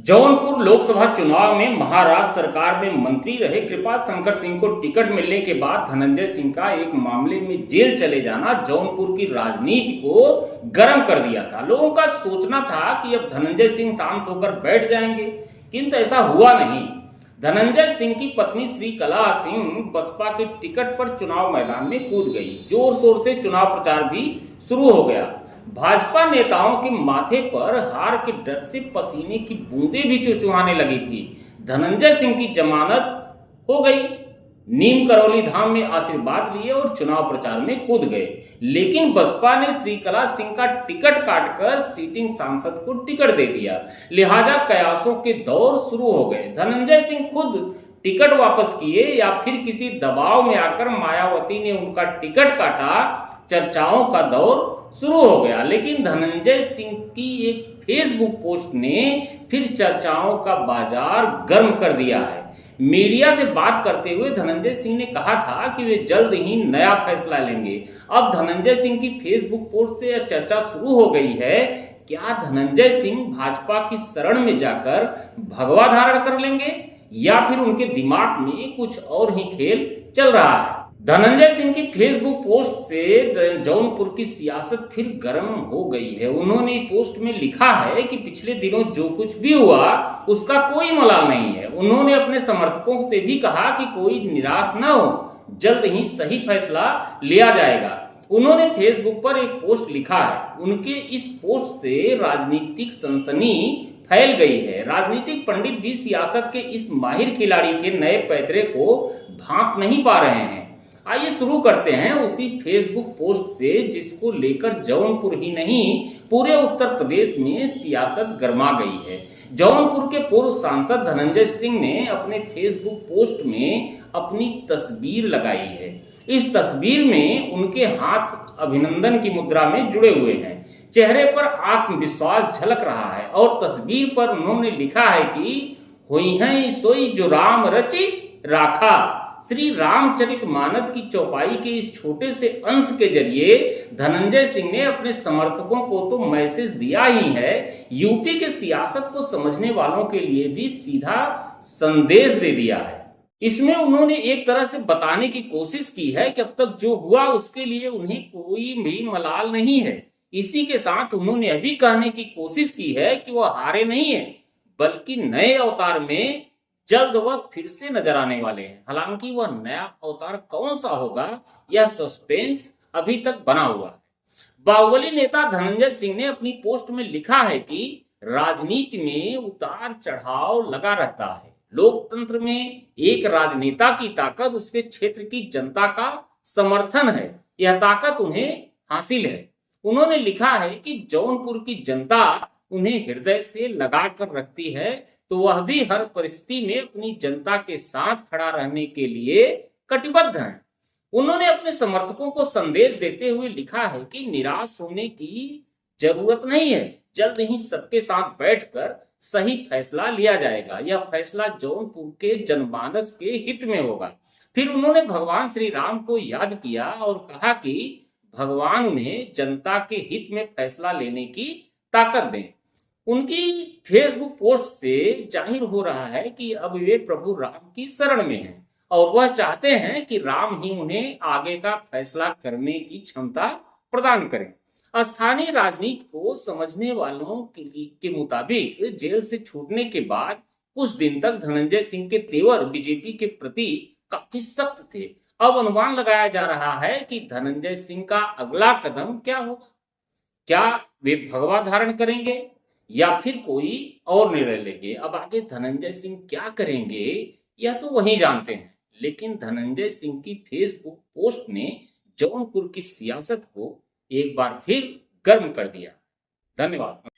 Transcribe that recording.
जौनपुर लोकसभा चुनाव में महाराष्ट्र सरकार में मंत्री रहे कृपा शंकर सिंह को टिकट मिलने के बाद धनंजय सिंह का एक मामले में जेल चले जाना जौनपुर की राजनीति को गर्म कर दिया था। लोगों का सोचना था कि अब धनंजय सिंह शांत होकर बैठ जाएंगे, किंतु ऐसा हुआ नहीं। धनंजय सिंह की पत्नी श्रीकला सिंह बसपा के टिकट पर चुनाव मैदान में कूद गई। जोर शोर से चुनाव प्रचार भी शुरू हो गया। भाजपा नेताओं के माथे पर हार के डर से पसीने की बूंदें भी चुचुहाने लगी थी। धनंजय सिंह की जमानत हो गई। नीम करौली धाम में आशीर्वाद लिए और चुनाव प्रचार में कूद गए, लेकिन बसपा ने श्रीकला सिंह का टिकट काटकर सिटिंग सांसद को टिकट दे दिया। लिहाजा कयासों के दौर शुरू हो गए। धनंजय सिंह खुद टिकट वापस किए या फिर किसी दबाव में आकर मायावती ने उनका टिकट काटा, चर्चाओं का दौर शुरू हो गया। लेकिन धनंजय सिंह की एक फेसबुक पोस्ट ने फिर चर्चाओं का बाजार गर्म कर दिया है। मीडिया से बात करते हुए धनंजय सिंह ने कहा था कि वे जल्द ही नया फैसला लेंगे। अब धनंजय सिंह की फेसबुक पोस्ट से यह चर्चा शुरू हो गई है, क्या धनंजय सिंह भाजपा की शरण में जाकर भगवा धारण कर लेंगे या फिर उनके दिमाग में कुछ और ही खेल चल रहा है। धनंजय सिंह की फेसबुक पोस्ट से जौनपुर की सियासत फिर गर्म हो गई है। उन्होंने पोस्ट में लिखा है कि पिछले दिनों जो कुछ भी हुआ उसका कोई मलाल नहीं है। उन्होंने अपने समर्थकों से भी कहा कि कोई निराश न हो, जल्द ही सही फैसला लिया जाएगा। उन्होंने फेसबुक पर एक पोस्ट लिखा है। उनके इस पोस्ट से राजनीतिक सनसनी फैल गई है। राजनीतिक पंडित भी सियासत के इस माहिर खिलाड़ी के नए पैतरे को भांप नहीं पा रहे हैं। आइए शुरू करते हैं उसी फेसबुक पोस्ट से, जिसको लेकर जौनपुर ही नहीं पूरे उत्तर प्रदेश में सियासत गर्मा गई है। जौनपुर के पूर्व सांसद धनंजय सिंह ने अपने फेसबुक पोस्ट में अपनी तस्वीर लगाई है। इस तस्वीर में उनके हाथ अभिनंदन की मुद्रा में जुड़े हुए हैं। चेहरे पर आत्मविश्वास झलक रहा है और तस्वीर पर उन्होंने लिखा है कि होई है सोई जो राम रचि राखा। श्री रामचरितमानस की चौपाई के इस छोटे से अंश के जरिए धनंजय सिंह ने अपने समर्थकों को तो मैसेज दिया ही है, यूपी के सियासत को समझने वालों के लिए भी सीधा संदेश दे दिया है। इसमें उन्होंने एक तरह से बताने की कोशिश की है कि अब तक जो हुआ उसके लिए उन्हें कोई भी मलाल नहीं है। इसी के साथ उन्होंने अभी कहने की कोशिश की है कि वह हारे नहीं है, बल्कि नए अवतार में जल्द वह फिर से नजर आने वाले हैं। हालांकि वह नया अवतार कौन सा होगा यह सस्पेंस अभी तक बना हुआ है। बाहुबली नेता धनंजय सिंह ने अपनी पोस्ट में लिखा है कि राजनीति में उतार चढ़ाव लगा रहता है। लोकतंत्र में एक राजनेता की ताकत उसके क्षेत्र की जनता का समर्थन है। यह ताकत उन्हें हासिल है। उन्होंने लिखा है कि जौनपुर की जनता उन्हें हृदय से लगा कर रखती है, तो वह भी हर परिस्थिति में अपनी जनता के साथ खड़ा रहने के लिए कटिबद्ध है। उन्होंने अपने समर्थकों को संदेश देते हुए लिखा है कि निराश होने की जरूरत नहीं है, जल्द ही सबके साथ बैठकर सही फैसला लिया जाएगा। यह फैसला जौनपुर के जनमानस के हित में होगा। फिर उन्होंने भगवान श्री राम को याद किया और कहा कि भगवान उन्हें जनता के हित में फैसला लेने की ताकत दें। उनकी फेसबुक पोस्ट से जाहिर हो रहा है कि अब वे प्रभु राम की शरण में हैं और वह चाहते हैं कि राम ही उन्हें आगे का फैसला करने की क्षमता प्रदान करें। स्थानीय राजनीति को समझने वालों के मुताबिक जेल से छूटने के बाद कुछ दिन तक धनंजय सिंह के तेवर बीजेपी के प्रति काफी सख्त थे। अब अनुमान लगाया जा रहा है कि धनंजय सिंह का अगला कदम क्या होगा। क्या वे भगवा धारण करेंगे या फिर कोई और निर्णय लेंगे। अब आगे धनंजय सिंह क्या करेंगे यह तो वही जानते हैं, लेकिन धनंजय सिंह की फेसबुक पोस्ट ने जौनपुर की सियासत को एक बार फिर गर्म कर दिया। धन्यवाद।